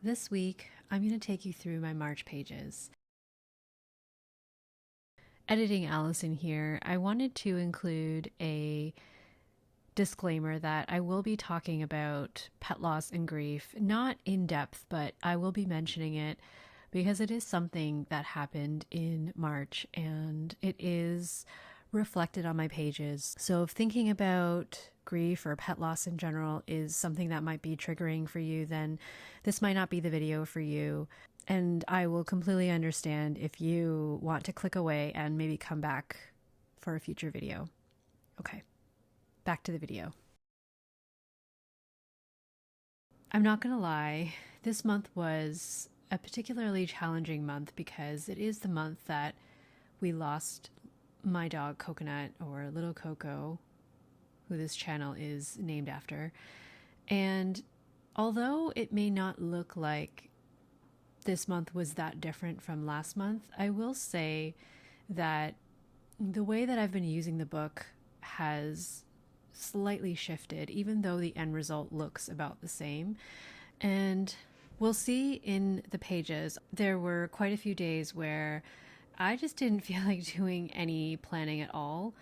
This week, I'm going to take you through my March pages. Editing Allison here, I wanted to include a disclaimer that I will be talking about pet loss and grief, not in depth, but I will be mentioning it because it is something that happened in March and it is reflected on my pages. So if thinking about grief or pet loss in general is something that might be triggering for you, then this might not be the video for you. And I will completely understand if you want to click away and maybe come back for a future video. Okay, back to the video. I'm not gonna lie, this month was a particularly challenging month because it is the month that we lost my dog Coconut, or Little Coco, who this channel is named after. And although it may not look like this month was that different from last month, I will say that the way that I've been using the book has slightly shifted, even though the end result looks about the same. And we'll see in the pages, there were quite a few days where I just didn't feel like doing any planning at all.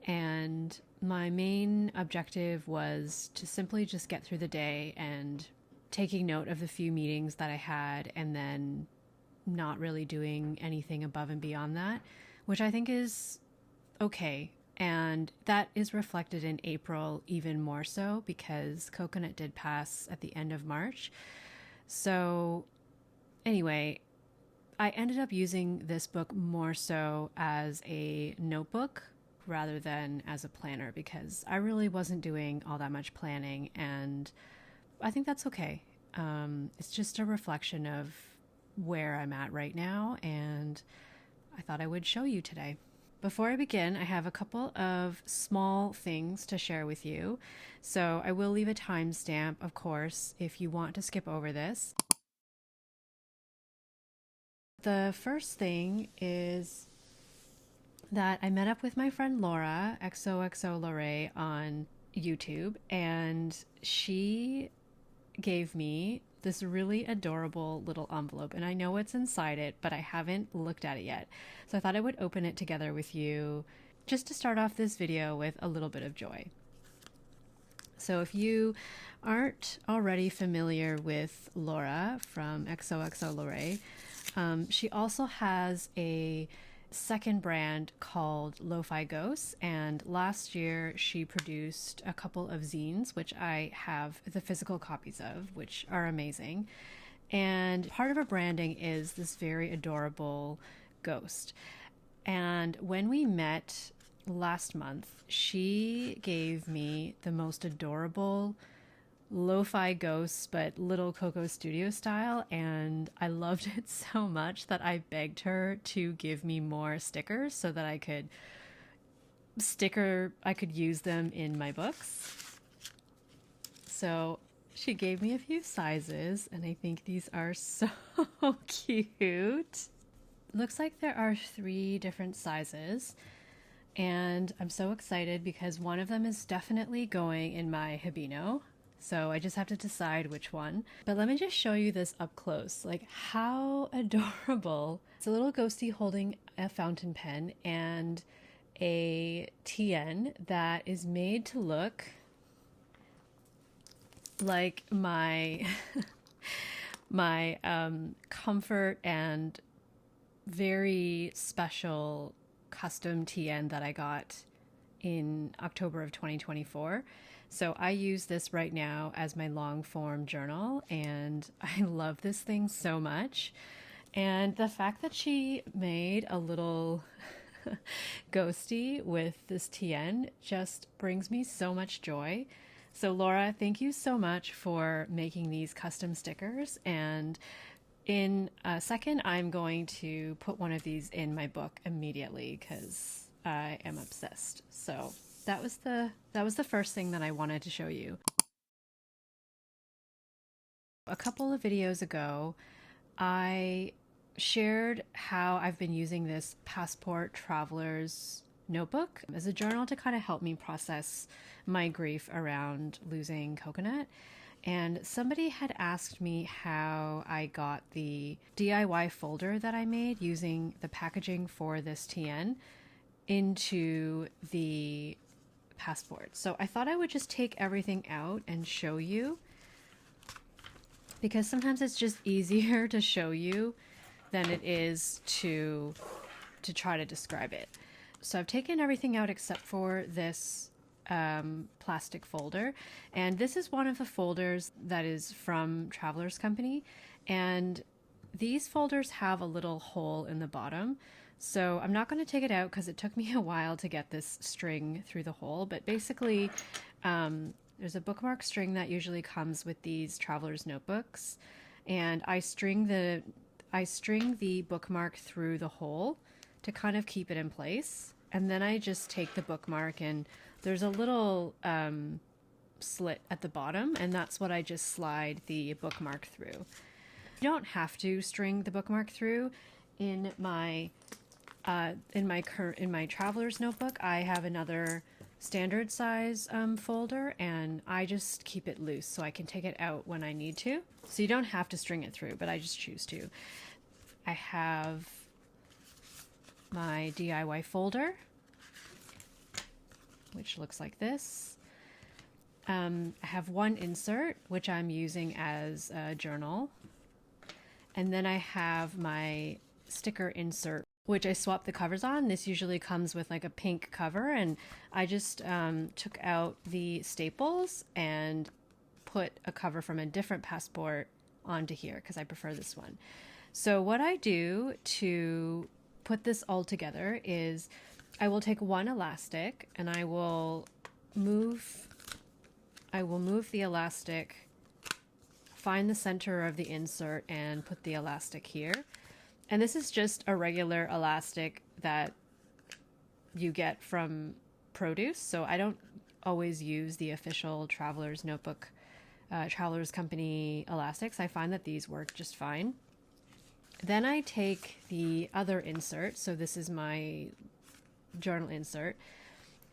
And my main objective was to simply just get through the day and taking note of the few meetings that I had and then not really doing anything above and beyond that, which I think is okay. And that is reflected in April even more so because Coconut did pass at the end of March. So anyway, I ended up using this book more so as a notebook rather than as a planner because I really wasn't doing all that much planning, and I think that's okay. It's just a reflection of where I'm at right now, and I thought I would show you today. Before I begin, I have a couple of small things to share with you. So I will leave a timestamp, of course, if you want to skip over this. The first thing is that I met up with my friend Laura, xoxolorae, on YouTube, and she gave me this really adorable little envelope, and I know what's inside it, but I haven't looked at it yet. So I thought I would open it together with you just to start off this video with a little bit of joy. So if you aren't already familiar with Laura from xoxolorae, she also has a second brand called Lo-Fi Ghosts, and last year she produced a couple of zines, which I have the physical copies of, which are amazing. And part of her branding is this very adorable ghost. And when we met last month, she gave me the most adorable lo-fi ghosts, but littlecocostudio style, and I loved it so much that I begged her to give me more stickers so that I could use them in my books. So she gave me a few sizes, and I think these are so cute. Looks like there are 3 different sizes, and I'm so excited because one of them is definitely going in my Hibino. So I just have to decide which one. But let me just show you this up close. Like, how adorable. It's a little ghosty holding a fountain pen and a TN that is made to look like my my comfort and very special custom TN that I got in October of 2024. So I use this right now as my long form journal, and I love this thing so much. And the fact that she made a little ghosty with this TN just brings me so much joy. So Laura, thank you so much for making these custom stickers. And in a second, I'm going to put one of these in my book immediately because I am obsessed. So that was the first thing that I wanted to show you. A couple of videos ago, I shared how I've been using this Passport Traveler's notebook as a journal to kind of help me process my grief around losing Coconut. And somebody had asked me how I got the DIY folder that I made using the packaging for this TN into the passport. So I thought I would just take everything out and show you, because sometimes it's just easier to show you than it is to try to describe it. So I've taken everything out except for this plastic folder, and this is one of the folders that is from Traveler's Company, and these folders have a little hole in the bottom, so I'm not going to take it out because it took me a while to get this string through the hole. But basically there's a bookmark string that usually comes with these traveler's notebooks, and I string the bookmark through the hole to kind of keep it in place, and then I just take the bookmark, and there's a little slit at the bottom, and that's what I just slide the bookmark through. You don't have to string the bookmark through. In my traveler's notebook, I have another standard size folder, and I just keep it loose so I can take it out when I need to. So you don't have to string it through, but I just choose to. I have my DIY folder, which looks like this. I have one insert, which I'm using as a journal. And then I have my sticker insert, which I swap the covers on. This usually comes with like a pink cover, and I just took out the staples and put a cover from a different passport onto here because I prefer this one. So what I do to put this all together is I will take one elastic and I will move the elastic, find the center of the insert and put the elastic here. And this is just a regular elastic that you get from produce, so I don't always use the official Traveler's Notebook, Traveler's Company elastics. I find that these work just fine. Then I take the other insert, so this is my journal insert,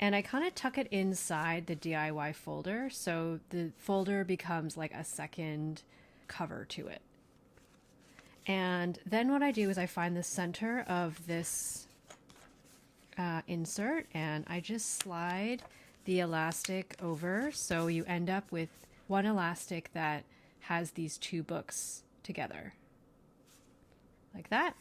and I kind of tuck it inside the DIY folder, so the folder becomes like a second cover to it. And then what I do is I find the center of this insert, and I just slide the elastic over, so you end up with one elastic that has these two books together, like that.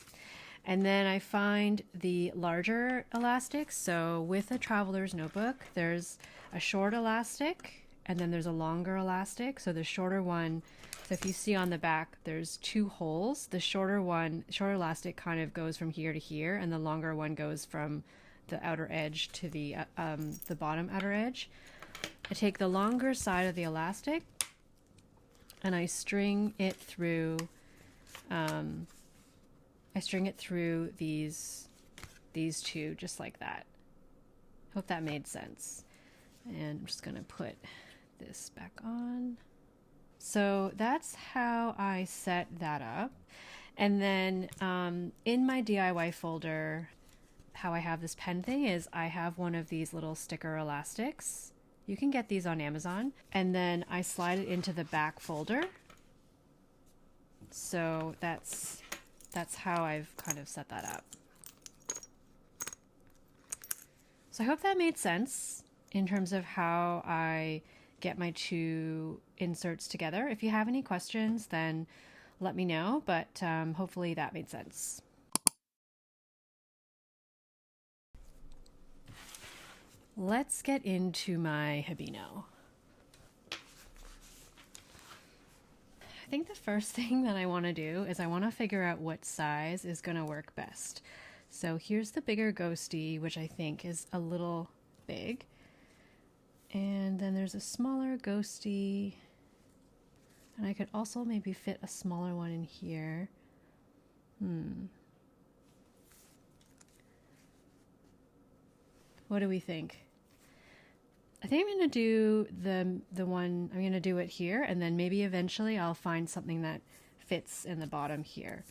And then I find the larger elastic. So with a traveler's notebook, there's a short elastic and then there's a longer elastic. So the shorter one, so if you see on the back, there's two holes. The shorter elastic kind of goes from here to here, and the longer one goes from the outer edge to the bottom outer edge. I take the longer side of the elastic and I string it through these two, just like that. Hope that made sense. And I'm just gonna put this back on. So that's how I set that up. And then in my DIY folder, how I have this pen thing is I have one of these little sticker elastics. You can get these on Amazon. And then I slide it into the back folder. So that's how I've kind of set that up. So I hope that made sense in terms of how I get my two inserts together. If you have any questions, then let me know, but hopefully that made sense. Let's get into my Hibino. I think the first thing that I want to do is I want to figure out what size is going to work best. So here's the bigger ghosty, which I think is a little big. And then there's a smaller ghosty. And I could also maybe fit a smaller one in here. What do we think? I think I'm going to do the one, I'm going to do it here, and then maybe eventually I'll find something that fits in the bottom here.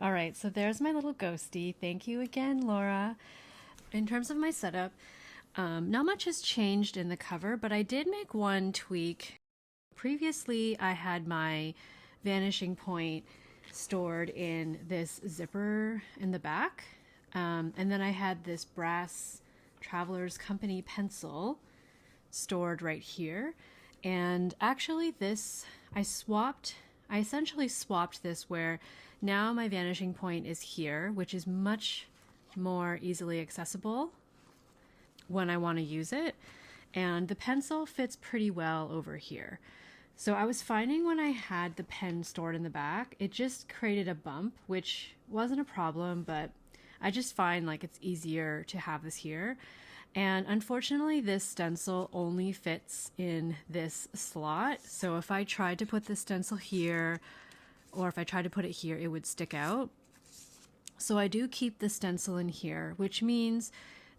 All right, so there's my little ghosty. Thank you again, Laura. In terms of my setup, Not much has changed in the cover, but I did make one tweak. Previously, I had my vanishing point stored in this zipper in the back. And then I had this brass Traveler's Company pencil stored right here. And actually I essentially swapped this, where now my vanishing point is here, which is much more easily accessible when I want to use it. And the pencil fits pretty well over here. So I was finding when I had the pen stored in the back, it just created a bump, which wasn't a problem, but I just find like it's easier to have this here. And unfortunately, this stencil only fits in this slot. So if I tried to put the stencil here, or if I tried to put it here, it would stick out. So I do keep the stencil in here, which means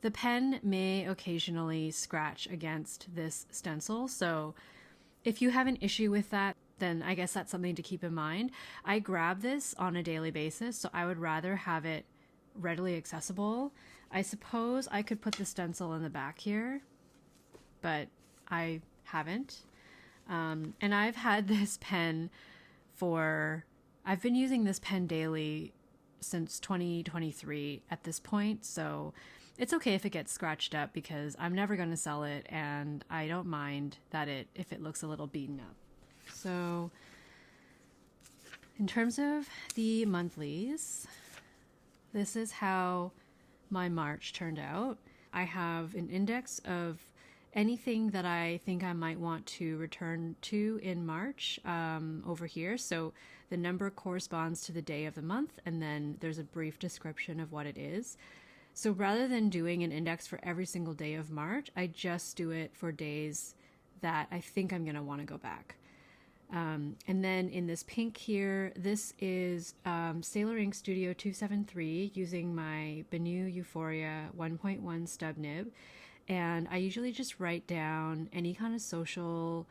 the pen may occasionally scratch against this stencil. So if you have an issue with that, then I guess that's something to keep in mind. I grab this on a daily basis, so I would rather have it readily accessible. I suppose I could put the stencil in the back here, but I haven't. And I've had this pen I've been using this pen daily since 2023 at this point, so it's okay if it gets scratched up because I'm never going to sell it, and I don't mind that if it looks a little beaten up. So in terms of the monthlies, this is how my March turned out. I have an index of anything that I think I might want to return to in March over here. So the number corresponds to the day of the month, and then there's a brief description of what it is. So rather than doing an index for every single day of March, I just do it for days that I think I'm going to want to go back. And then in this pink here, this is Sailor Ink Studio 273 using my Benu Euphoria 1.1 stub nib. And I usually just write down any kind of social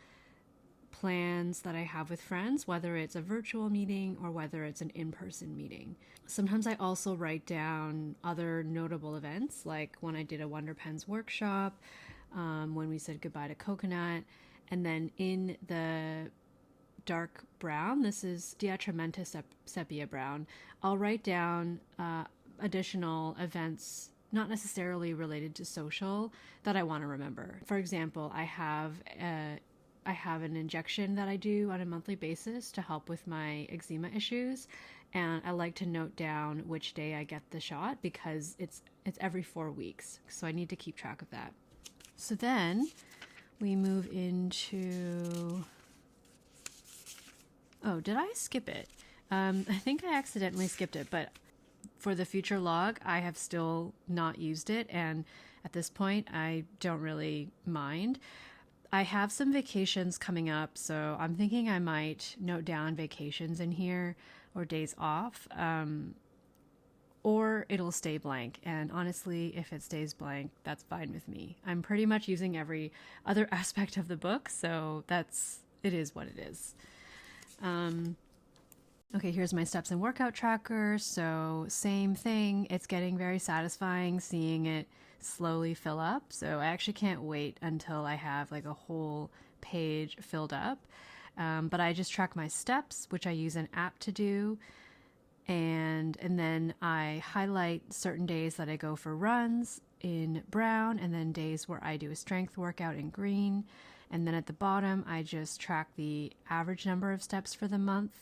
plans that I have with friends, whether it's a virtual meeting or whether it's an in-person meeting. Sometimes I also write down other notable events, like when I did a Wonder Pens workshop, when we said goodbye to Coconut, and then in the dark brown, this is Diatramenta Sepia Brown, I'll write down additional events not necessarily related to social that I want to remember. For example, I have an injection that I do on a monthly basis to help with my eczema issues, and I like to note down which day I get the shot because it's every 4 weeks, so I need to keep track of that. So then we move into... Oh, did I skip it? I think I accidentally skipped it, but for the future log, I have still not used it, and at this point, I don't really mind. I have some vacations coming up, so I'm thinking I might note down vacations in here or days off, or it'll stay blank. And honestly, if it stays blank, that's fine with me. I'm pretty much using every other aspect of the book, so it is what it is. Okay, here's my steps and workout tracker. So same thing. It's getting very satisfying seeing it slowly fill up. So I actually can't wait until I have like a whole page filled up. But I just track my steps, which I use an app to do. And then I highlight certain days that I go for runs in brown, and then days where I do a strength workout in green. And then at the bottom, I just track the average number of steps for the month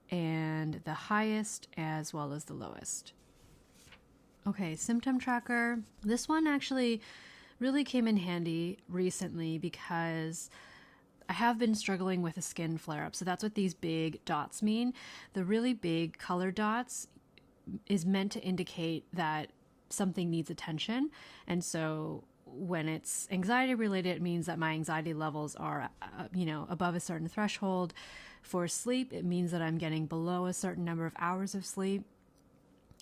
and the highest as well as the lowest. Okay, symptom tracker. This one actually really came in handy recently because I have been struggling with a skin flare-up. So that's what these big dots mean. The really big color dots is meant to indicate that something needs attention. And so when it's anxiety related, it means that my anxiety levels are, above a certain threshold. For sleep, it means that I'm getting below a certain number of hours of sleep.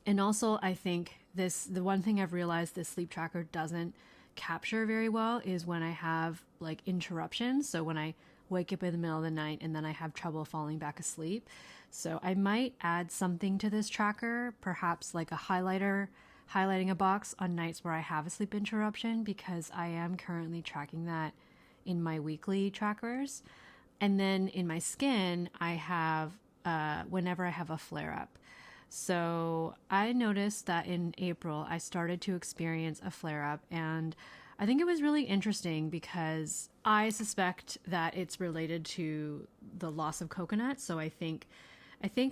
And also, I think the one thing I've realized this sleep tracker doesn't capture very well is when I have like interruptions. So when I wake up in the middle of the night and then I have trouble falling back asleep. So I might add something to this tracker, perhaps like a highlighter highlighting a box on nights where I have a sleep interruption because I am currently tracking that in my weekly trackers. And then in my skin, I have whenever I have a flare up. So I noticed that in April, I started to experience a flare up, and I think it was really interesting because I suspect that it's related to the loss of coconut. So I think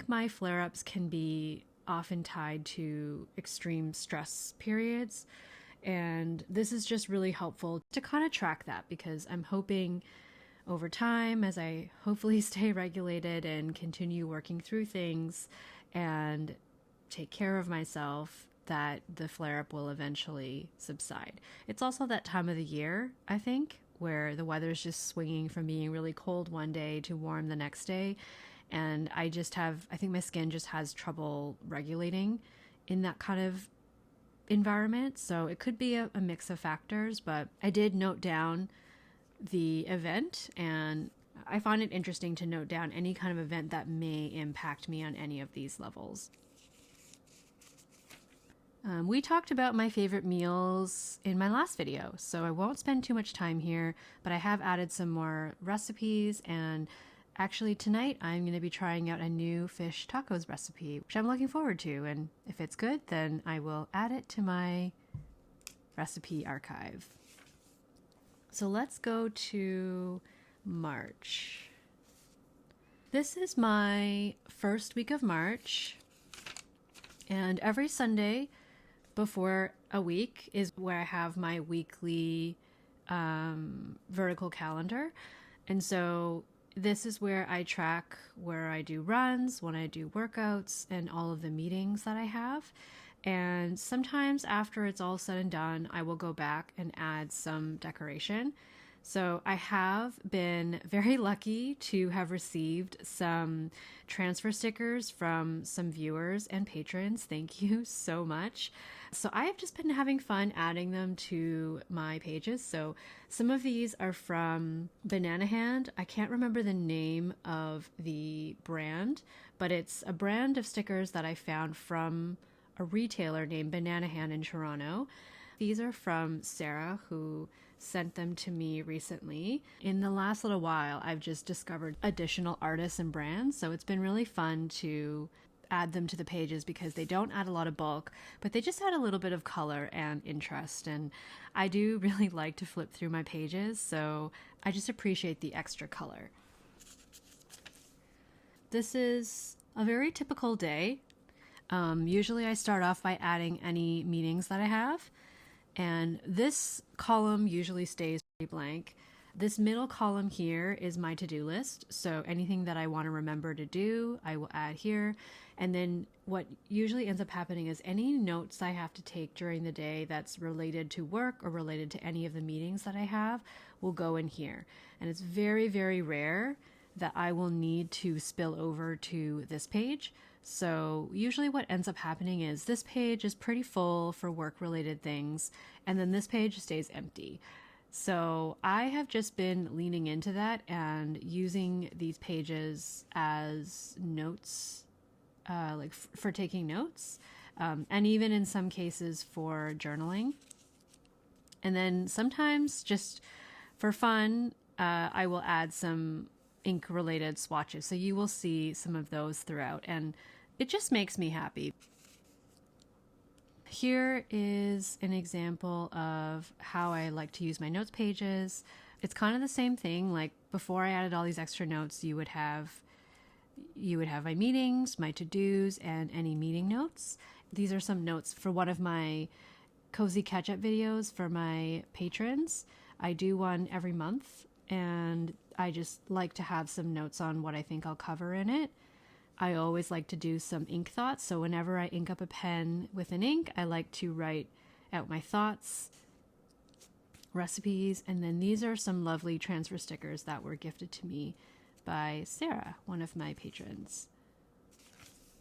my flare ups can be often tied to extreme stress periods. And this is just really helpful to kind of track that because I'm hoping over time, as I hopefully stay regulated and continue working through things and take care of myself, that the flare-up will eventually subside. It's also that time of the year, I think, where the weather's just swinging from being really cold one day to warm the next day. And I think my skin just has trouble regulating in that kind of environment. So it could be a mix of factors, but I did note down the event, and I find it interesting to note down any kind of event that may impact me on any of these levels. We talked about my favorite meals in my last video, so I won't spend too much time here, but I have added some more recipes, and actually tonight I'm going to be trying out a new fish tacos recipe, which I'm looking forward to, and if it's good, then I will add it to my recipe archive. So let's go to March. This is my first week of March, and every Sunday before a week is where I have my weekly vertical calendar. And so this is where I track where I do runs, when I do workouts, and all of the meetings that I have. And sometimes after it's all said and done, I will go back and add some decoration. So I have been very lucky to have received some transfer stickers from some viewers and patrons. Thank you so much. So I have just been having fun adding them to my pages. So some of these are from Banana Hand. I can't remember the name of the brand, but it's a brand of stickers that I found from a retailer named Banana Hand in Toronto. These are from Sarah, who sent them to me recently. In the last little while, I've just discovered additional artists and brands, so it's been really fun to add them to the pages because they don't add a lot of bulk, but they just add a little bit of color and interest, and I do really like to flip through my pages, so I just appreciate the extra color. This is a very typical day. Usually I start off by adding any meetings that I have, and this column usually stays pretty blank. This middle column here is my to-do list, so anything that I want to remember to do, I will add here. And then what usually ends up happening is any notes I have to take during the day that's related to work or related to any of the meetings that I have will go in here. And it's very, very rare that I will need to spill over to this page. So usually what ends up happening is this page is pretty full for work-related things, and then this page stays empty. So I have just been leaning into that and using these pages as notes, for taking notes, and even in some cases for journaling. And then sometimes just for fun, I will add some ink-related swatches. So you will see some of those throughout, and it just makes me happy. Here is an example of how I like to use my notes pages. It's kind of the same thing. Like before I added all these extra notes, you would have my meetings, my to-dos, and any meeting notes. These are some notes for one of my cozy catch-up videos for my patrons. I do one every month, and I just like to have some notes on what I think I'll cover in it. I always like to do some ink thoughts, so whenever I ink up a pen with an ink, I like to write out my thoughts, recipes, and then these are some lovely transfer stickers that were gifted to me by Sarah, one of my patrons.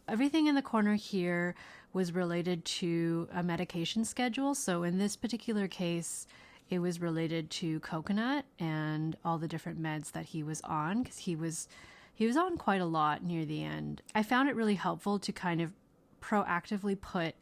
Everything in the corner here was related to a medication schedule, so in this particular case, it was related to coconut and all the different meds that he was on, because he was on quite a lot near the end. I found it really helpful to kind of proactively put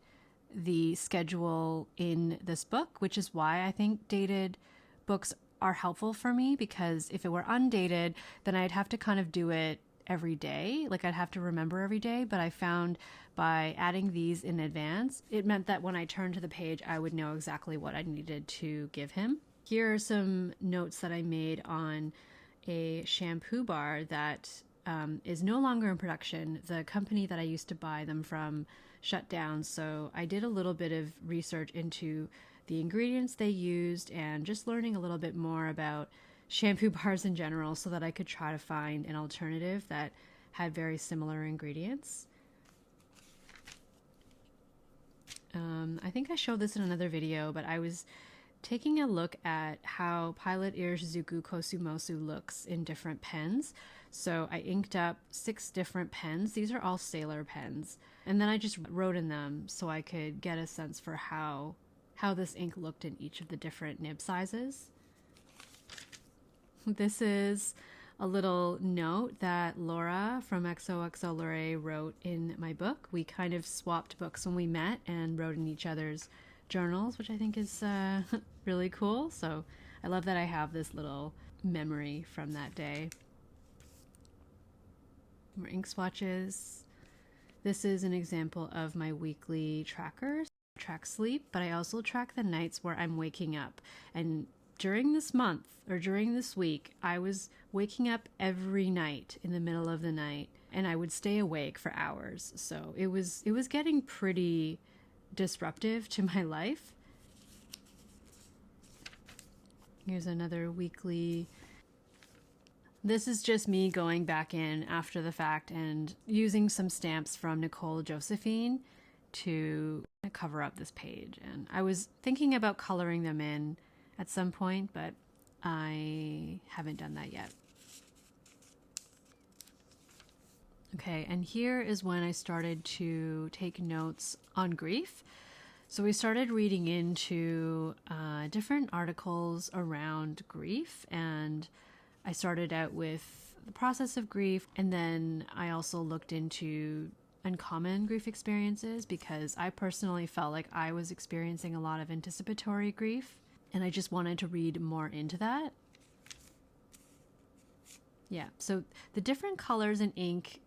the schedule in this book, which is why I think dated books are helpful for me, because if it were undated, then I'd have to kind of do it every day. Like I'd have to remember every day. But I found by adding these in advance, it meant that when I turned to the page, I would know exactly what I needed to give him. Here are some notes that I made on a shampoo bar that is no longer in production. The company that I used to buy them from shut down. So I did a little bit of research into the ingredients they used and just learning a little bit more about shampoo bars in general so that I could try to find an alternative that had very similar ingredients. I think I showed this in another video, but I was taking a look at how Pilot Irishizuku Kosumosu looks in different pens. So I inked up 6 different pens. These are all Sailor pens. And then I just wrote in them so I could get a sense for how this ink looked in each of the different nib sizes. This is a little note that Laura from xoxolorae wrote in my book. We kind of swapped books when we met and wrote in each other's journals, which I think is really cool. So I love that I have this little memory from that day. More ink swatches. This is an example of my weekly trackers. I track sleep, but I also track the nights where I'm waking up. And during this month or during this week, I was waking up every night in the middle of the night, and I would stay awake for hours. So it was getting pretty disruptive to my life. Here's another weekly. This is just me going back in after the fact and using some stamps from Nicole Josephine to cover up this page. And I was thinking about coloring them in at some point, but I haven't done that yet. Okay, and here is when I started to take notes on grief. So we started reading into different articles around grief, and I started out with the process of grief, and then I also looked into uncommon grief experiences because I personally felt like I was experiencing a lot of anticipatory grief, and I just wanted to read more into that. Yeah, so the different colors in ink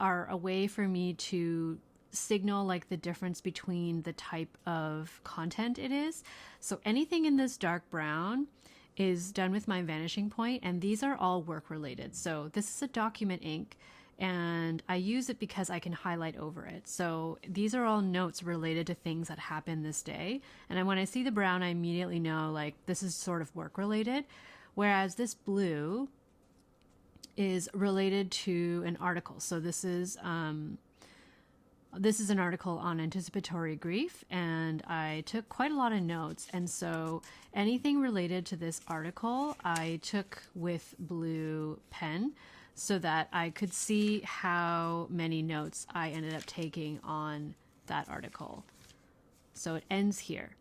are a way for me to signal like the difference between the type of content it is. So anything in this dark brown is done with my vanishing point, and these are all work related. So this is a document ink, and I use it because I can highlight over it. So these are all notes related to things that happened this day. And when I see the brown, I immediately know like this is sort of work related. Whereas this blue is related to an article. So this is an article on anticipatory grief, and I took quite a lot of notes. And so anything related to this article, I took with blue pen so that I could see how many notes I ended up taking on that article. So it ends here.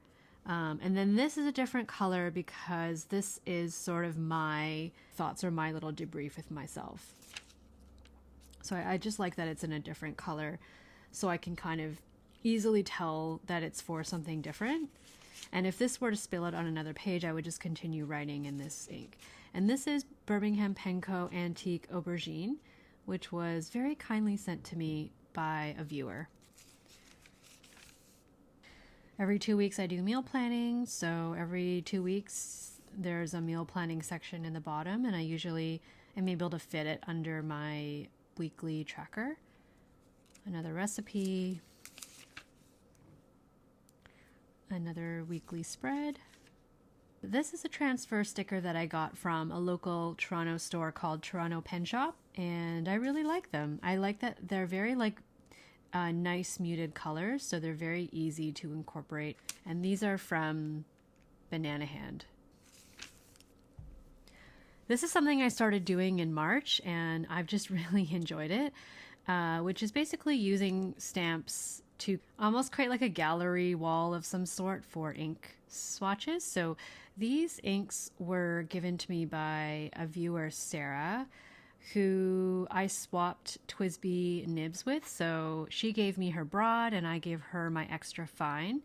And then this is a different color because this is sort of my thoughts or my little debrief with myself. So I just like that it's in a different color, so I can kind of easily tell that it's for something different. And if this were to spill out on another page, I would just continue writing in this ink. And this is Birmingham Penco Antique Aubergine, which was very kindly sent to me by a viewer. Every 2 weeks I do meal planning, so every 2 weeks there's a meal planning section in the bottom, and I usually am able to fit it under my weekly tracker. Another recipe, another weekly spread. This is a transfer sticker that I got from a local Toronto store called Toronto Pen Shop, and I really like them. I like that they're very nice muted colors, so they're very easy to incorporate. And these are from Banana Hand. This is something I started doing in March, and I've just really enjoyed it, which is basically using stamps to almost create like a gallery wall of some sort for ink swatches. So these inks were given to me by a viewer, Sarah, who I swapped TWSBI nibs with. So she gave me her broad and I gave her my extra fine.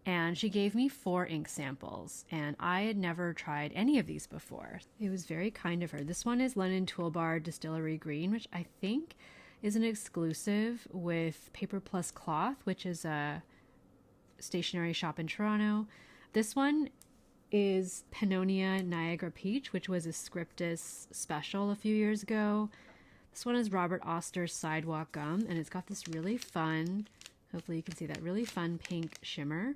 And she gave me 4 ink samples, and I had never tried any of these before. It was very kind of her. This one is London Toolbar Distillery Green, which I think is an exclusive with Paper Plus Cloth, which is a stationery shop in Toronto. This one is Pannonia Niagara Peach, which was a Scriptus special a few years ago. This one is Robert Oster's Sidewalk Gum, and it's got this really fun, hopefully you can see that, really fun pink shimmer.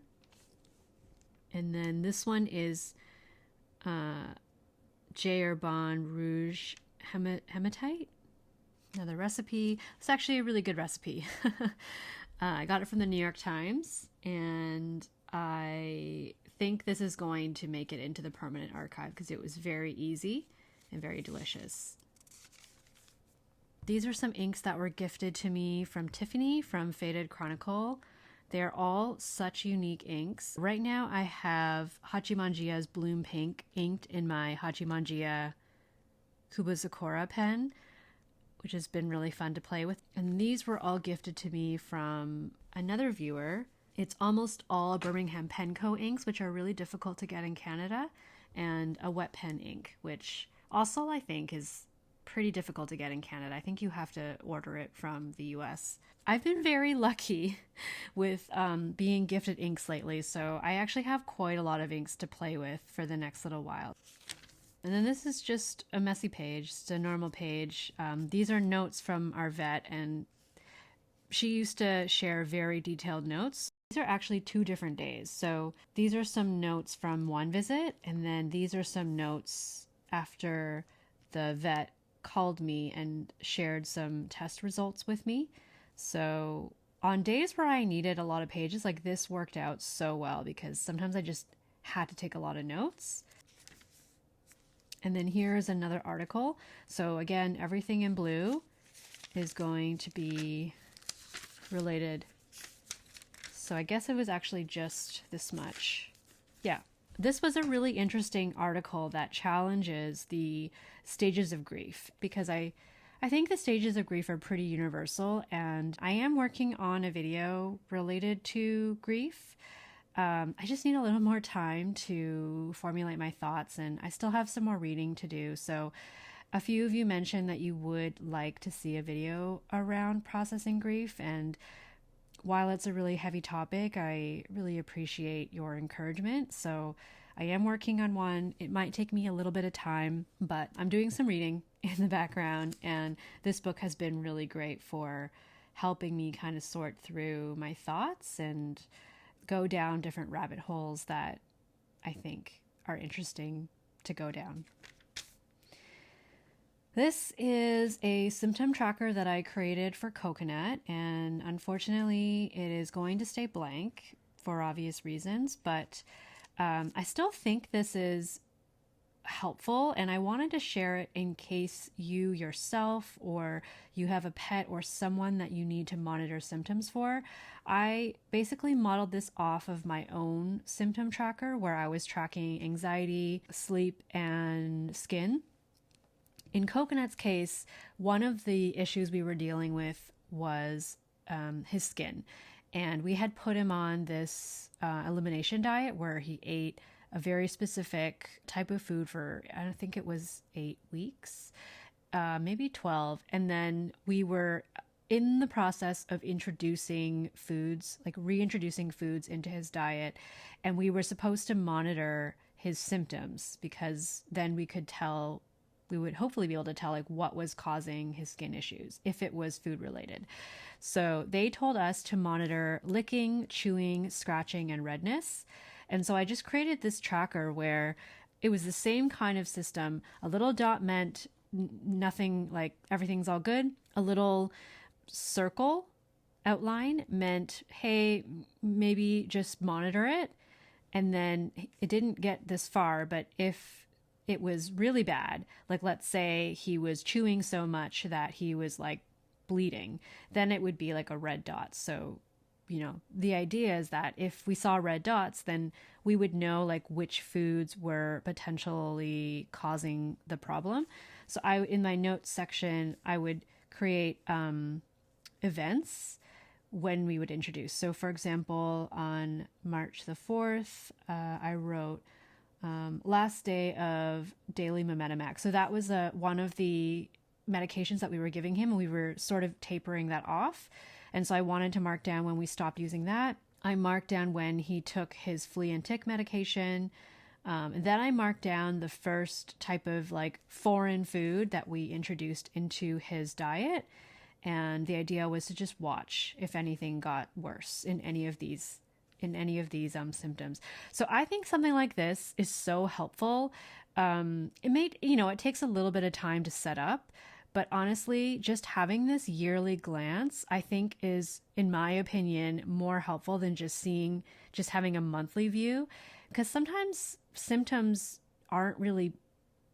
And then this one is J. Herbin Rouge Hematite. Another recipe. It's actually a really good recipe. I got it from the New York Times, and I think this is going to make it into the permanent archive because it was very easy and very delicious. These are some inks that were gifted to me from Tiffany from Faded Chronicle. They're all such unique inks. Right now I have Hachimanjia's Bloom Pink inked in my Hachimanjia Kubazakura pen, which has been really fun to play with. And these were all gifted to me from another viewer. It's almost all Birmingham Pen Co. inks, which are really difficult to get in Canada, and a wet pen ink, which also I think is pretty difficult to get in Canada. I think you have to order it from the US. I've been very lucky with being gifted inks lately, so I actually have quite a lot of inks to play with for the next little while. And then this is just a messy page, just a normal page. These are notes from our vet, and she used to share very detailed notes. These are actually 2 different days. So these are some notes from one visit, and then these are some notes after the vet called me and shared some test results with me. So on days where I needed a lot of pages, like this worked out so well because sometimes I just had to take a lot of notes. And then here's another article. So again, everything in blue is going to be related. So I guess it was actually just this much. Yeah. This was a really interesting article that challenges the stages of grief because I think the stages of grief are pretty universal, and I am working on a video related to grief. I just need a little more time to formulate my thoughts, and I still have some more reading to do. So a few of you mentioned that you would like to see a video around processing grief, and while it's a really heavy topic, I really appreciate your encouragement. So I am working on one. It might take me a little bit of time, but I'm doing some reading in the background, and this book has been really great for helping me kind of sort through my thoughts and go down different rabbit holes that I think are interesting to go down. This is a symptom tracker that I created for Coconut, and unfortunately it is going to stay blank for obvious reasons, but I still think this is helpful, and I wanted to share it in case you yourself or you have a pet or someone that you need to monitor symptoms for. I basically modeled this off of my own symptom tracker where I was tracking anxiety, sleep, and skin. In Coconut's case, one of the issues we were dealing with was his skin. And we had put him on this elimination diet where he ate a very specific type of food for, I don't think it was 8 weeks, maybe 12. And then we were in the process of introducing foods, like reintroducing foods into his diet. And we were supposed to monitor his symptoms because then we could tell, we would hopefully be able to tell like what was causing his skin issues if it was food related. So they told us to monitor licking, chewing, scratching, and redness. And so I just created this tracker where it was the same kind of system. A little dot meant nothing, like everything's all good. A little circle outline meant, hey, maybe just monitor it. And then it didn't get this far, but if it was really bad, like let's say he was chewing so much that he was like bleeding, then it would be like a red dot. So the idea is that if we saw red dots, then we would know like which foods were potentially causing the problem. So in my notes section, I would create events when we would introduce. So for example, on March the 4th, I wrote last day of daily Memetimax. So that was one of the medications that we were giving him, and we were sort of tapering that off. And so I wanted to mark down when we stopped using that. I marked down when he took his flea and tick medication. And then I marked down the first type of like foreign food that we introduced into his diet. And the idea was to just watch if anything got worse in any of these symptoms. So I think something like this is so helpful. It takes a little bit of time to set up, but honestly, just having this yearly glance, I think is, in my opinion, more helpful than just having a monthly view, because sometimes symptoms aren't really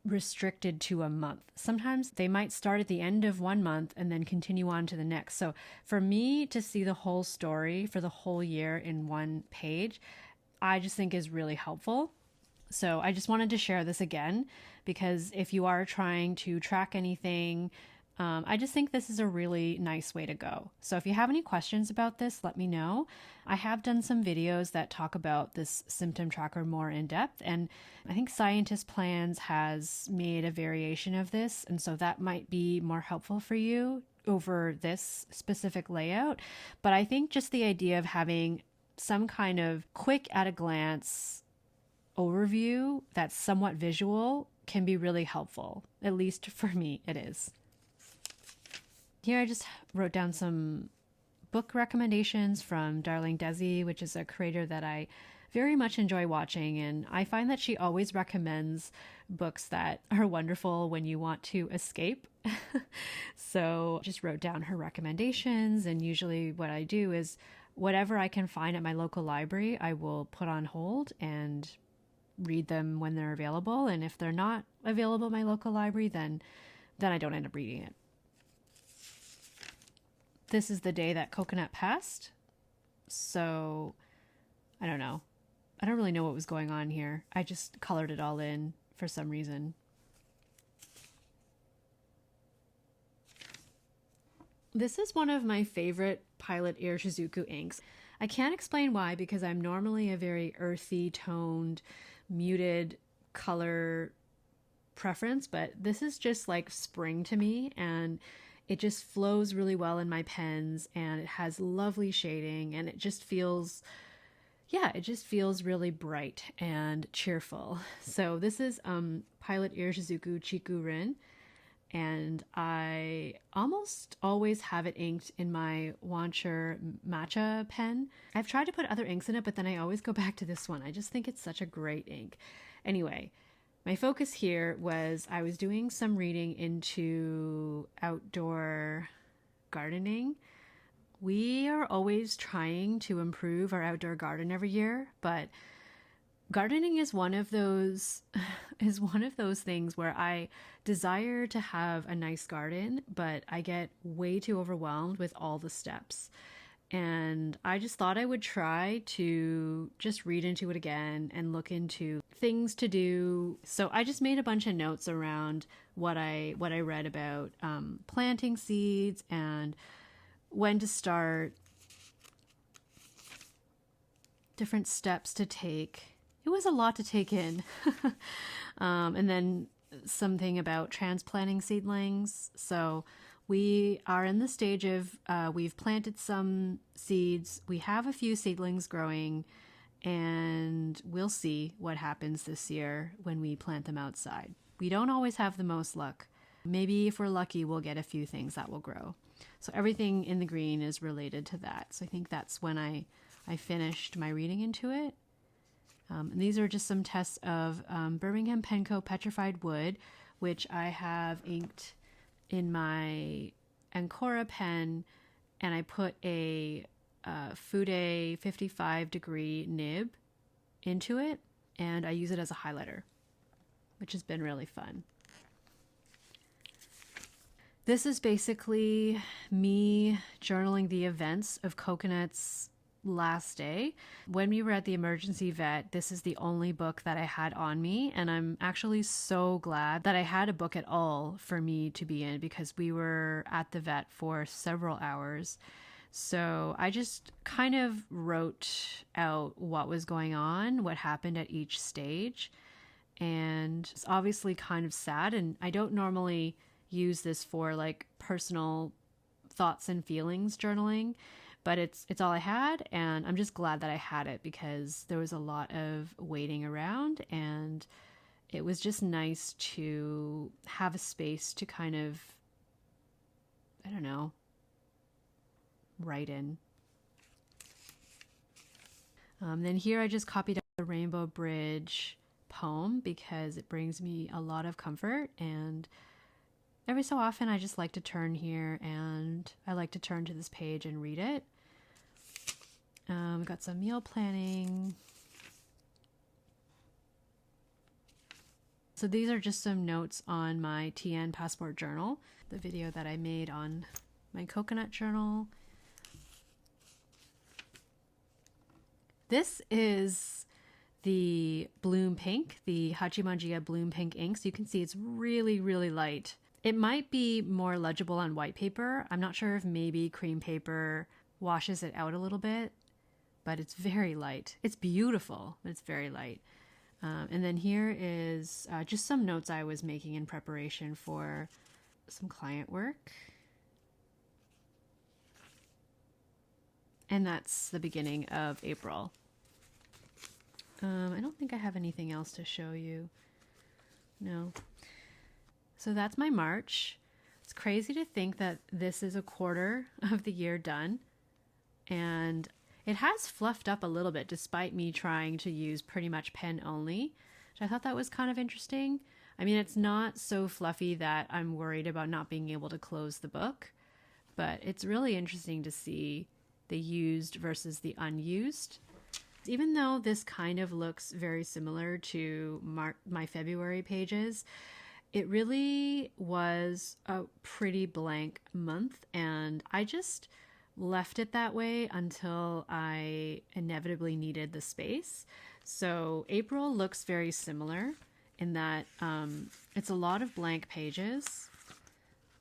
restricted to a month. Sometimes they might start at the end of one month and then continue on to the next. So for me to see the whole story for the whole year in one page, I just think is really helpful. So I just wanted to share this again, because if you are trying to track anything, I just think this is a really nice way to go. So if you have any questions about this, let me know. I have done some videos that talk about this symptom tracker more in depth, and I think Scientist Plans has made a variation of this, and so that might be more helpful for you over this specific layout. But I think just the idea of having some kind of quick at a glance overview that's somewhat visual can be really helpful. At least for me, it is. Here I just wrote down some book recommendations from Darling Desi, which is a creator that I very much enjoy watching, and I find that she always recommends books that are wonderful when you want to escape. So just wrote down her recommendations, and usually what I do is whatever I can find at my local library, I will put on hold and read them when they're available. And if they're not available at my local library, then I don't end up reading it. This is the day that Coconut passed. So I don't know. I don't really know what was going on here. I just colored it all in for some reason. This is one of my favorite Pilot Iroshizuku inks. I can't explain why, because I'm normally a very earthy toned, muted color preference, but this is just like spring to me, and it just flows really well in my pens, and it has lovely shading, and it just feels really bright and cheerful. So this is Pilot Iroshizuku Chikurin, and I almost always have it inked in my Wancher Matcha pen. I've tried to put other inks in it, but then I always go back to this one. I just think it's such a great ink. Anyway, my focus here was I was doing some reading into outdoor gardening. We are always trying to improve our outdoor garden every year, but gardening is one of those things where I desire to have a nice garden, but I get way too overwhelmed with all the steps. And I just thought I would try to just read into it again and look into things to do. So I just made a bunch of notes around what I read about planting seeds and when to start, different steps to take. It was a lot to take in. And then something about transplanting seedlings. So we are in the stage of, we've planted some seeds. We have a few seedlings growing, and we'll see what happens this year when we plant them outside. We don't always have the most luck. Maybe if we're lucky, we'll get a few things that will grow. So everything in the green is related to that. So I think that's when I finished my reading into it. And these are just some tests of Birmingham Penco Petrified Wood, which I have inked in my Ancora pen, and I put a Fude 55-degree nib into it, and I use it as a highlighter, which has been really fun. This is basically me journaling the events of Coconut's last day. When we were at the emergency vet, this is the only book that I had on me, and I'm actually so glad that I had a book at all for me to be in, because we were at the vet for several hours. So I just kind of wrote out what was going on, what happened at each stage, and it's obviously kind of sad, and I don't normally use this for like personal thoughts and feelings journaling, but it's all I had, and I'm just glad that I had it because there was a lot of waiting around, and it was just nice to have a space to kind of, I don't know, write in. Then here I just copied out the Rainbow Bridge poem because it brings me a lot of comfort, and every so often I just like to turn here and I like to turn to this page and read it. Got some meal planning. So these are just some notes on my TN passport journal, the video that I made on my coconut journal. This is the Bloom Pink, the Hachimanjia Bloom Pink ink. So you can see it's really, really light. It might be more legible on white paper. I'm not sure if maybe cream paper washes it out a little bit, but it's very light. It's beautiful, but it's very light. And then here is just some notes I was making in preparation for some client work. And that's the beginning of April. I don't think I have anything else to show you. No. So that's my March. It's crazy to think that this is a quarter of the year done. And it has fluffed up a little bit despite me trying to use pretty much pen only. I thought that was kind of interesting. I mean, it's not so fluffy that I'm worried about not being able to close the book, but it's really interesting to see the used versus the unused. Even though this kind of looks very similar to my February pages, it really was a pretty blank month, and I just left it that way until I inevitably needed the space. So April looks very similar in that it's a lot of blank pages,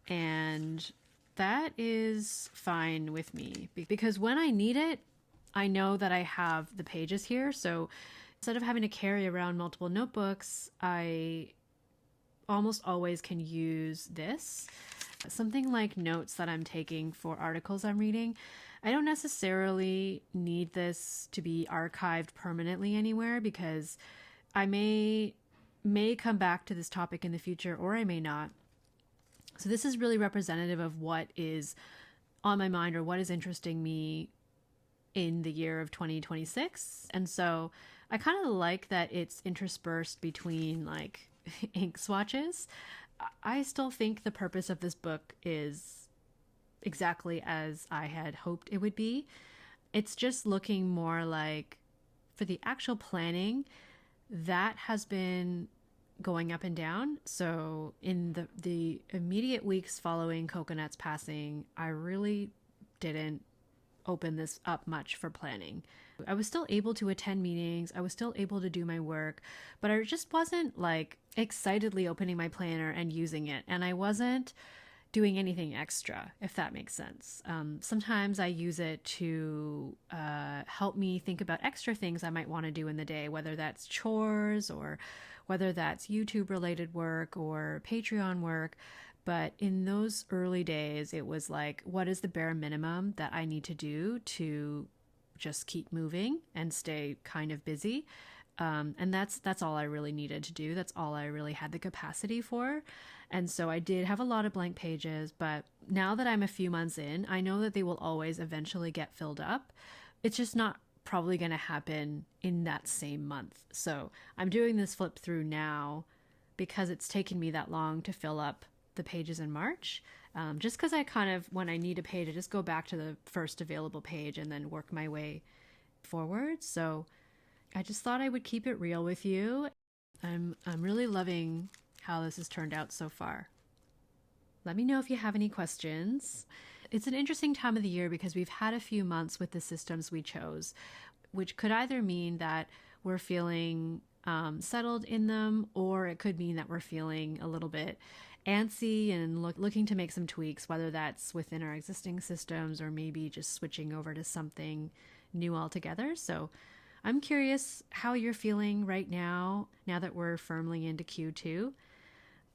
and that is fine with me because when I need it, I know that I have the pages here. So instead of having to carry around multiple notebooks, I almost always can use this. Something like notes that I'm taking for articles I'm reading. I don't necessarily need this to be archived permanently anywhere because I may come back to this topic in the future, or I may not. So this is really representative of what is on my mind or what is interesting me in the year of 2026. And so I kind of like that it's interspersed between like ink swatches. I still think the purpose of this book is exactly as I had hoped it would be. It's just looking more like, for the actual planning, that has been going up and down. So in the immediate weeks following Coconut's passing, I really didn't open this up much for planning. I was still able to attend meetings, I was still able to do my work, but I just wasn't like excitedly opening my planner and using it, and I wasn't doing anything extra, if that makes sense. Sometimes I use it to help me think about extra things I might want to do in the day, whether that's chores or whether that's YouTube related work or Patreon work. But in those early days, it was like, what is the bare minimum that I need to do to just keep moving and stay kind of busy? And that's all I really needed to do. That's all I really had the capacity for. And so I did have a lot of blank pages, but now that I'm a few months in, I know that they will always eventually get filled up. It's just not probably going to happen in that same month. So I'm doing this flip through now because it's taken me that long to fill up the pages in March, just because I kind of, when I need a page, I just go back to the first available page and then work my way forward. So I just thought I would keep it real with you. I'm really loving how this has turned out so far. Let me know if you have any questions. It's an interesting time of the year because we've had a few months with the systems we chose, which could either mean that we're feeling settled in them, or it could mean that we're feeling a little bit antsy and looking to make some tweaks, whether that's within our existing systems or maybe just switching over to something new altogether. So I'm curious how you're feeling right now that we're firmly into Q2.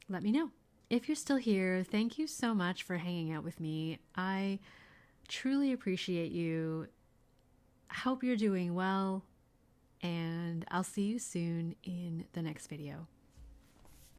Let me know. If you're still here, thank you so much for hanging out with me. I truly appreciate you. I hope you're doing well, and I'll see you soon in the next video.